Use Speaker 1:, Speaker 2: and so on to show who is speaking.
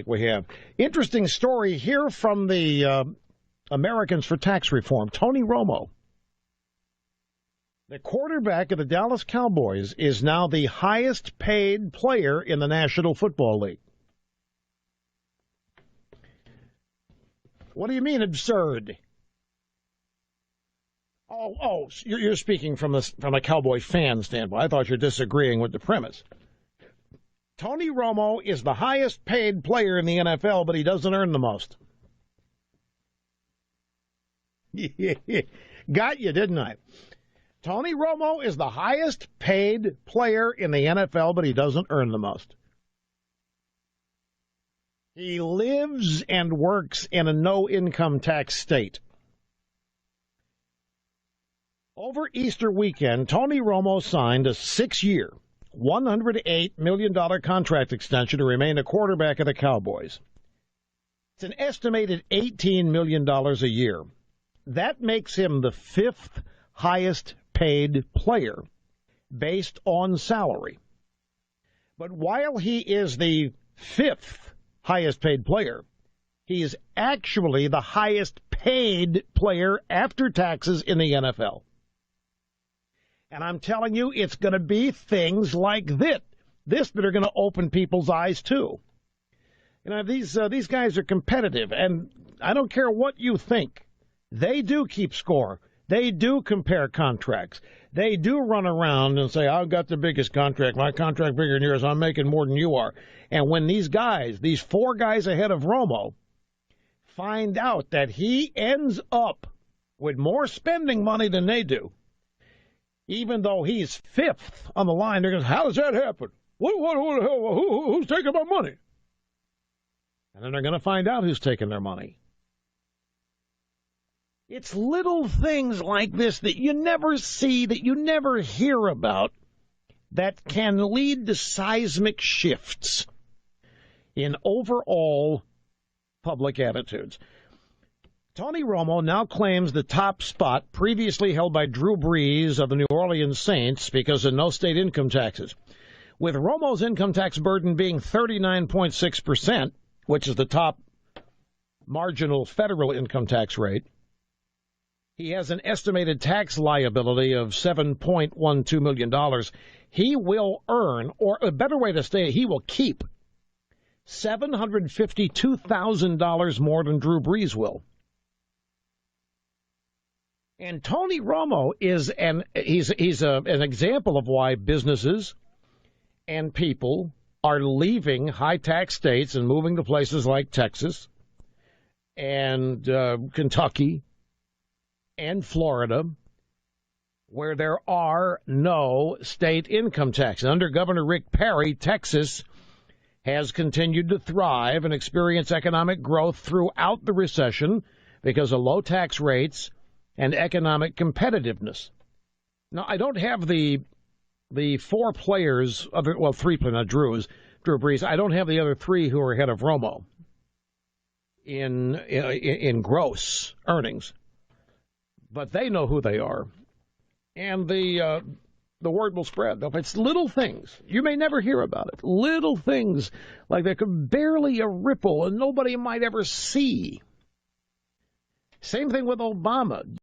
Speaker 1: We have interesting story here from the Americans for Tax Reform. Tony Romo, the quarterback of the Dallas Cowboys, is now the highest paid player in the National Football League. What do you mean absurd? Oh, you're speaking from a Cowboy fan standpoint. I thought you're disagreeing with the premise. Tony Romo is the highest paid player in the NFL, but he doesn't earn the most. Got you, didn't I? Tony Romo is the highest paid player in the NFL, but he doesn't earn the most. He lives and works in a no-income tax state. Over Easter weekend, Tony Romo signed a 6-year, $108 million contract extension to remain a quarterback of the Cowboys. It's an estimated $18 million a year. That makes him the 5th highest paid player based on salary. But while he is the 5th highest paid player, he is actually the highest paid player after taxes in the NFL. And I'm telling you, it's going to be things like this that are going to open people's eyes too. You know, these guys are competitive, and I don't care what you think. They do keep score. They do compare contracts. They do run around and say, I've got the biggest contract. My contract bigger than yours. I'm making more than you are. And when these 4 guys ahead of Romo, find out that he ends up with more spending money than they do, even though he's 5th on the line, they're going, how does that happen? What the hell? Who's taking my money? And then they're going to find out who's taking their money. It's little things like this that you never see, that you never hear about, that can lead to seismic shifts in overall public attitudes. Tony Romo now claims the top spot previously held by Drew Brees of the New Orleans Saints because of no state income taxes. With Romo's income tax burden being 39.6%, which is the top marginal federal income tax rate, he has an estimated tax liability of $7.12 million. He will earn, or a better way to say it, he will keep $752,000 more than Drew Brees will. And Tony Romo is an example of why businesses and people are leaving high-tax states and moving to places like Texas and Kentucky and Florida, where there are no state income taxes. Under Governor Rick Perry, Texas has continued to thrive and experience economic growth throughout the recession because of low tax rates and economic competitiveness. Now, I don't have the 4 players, 3 players, not Drew Brees. I don't have the other 3 who are ahead of Romo in gross earnings, but they know who they are, and the word will spread. It's little things. You may never hear about it. Little things like there could barely a ripple and nobody might ever see. Same thing with Obama.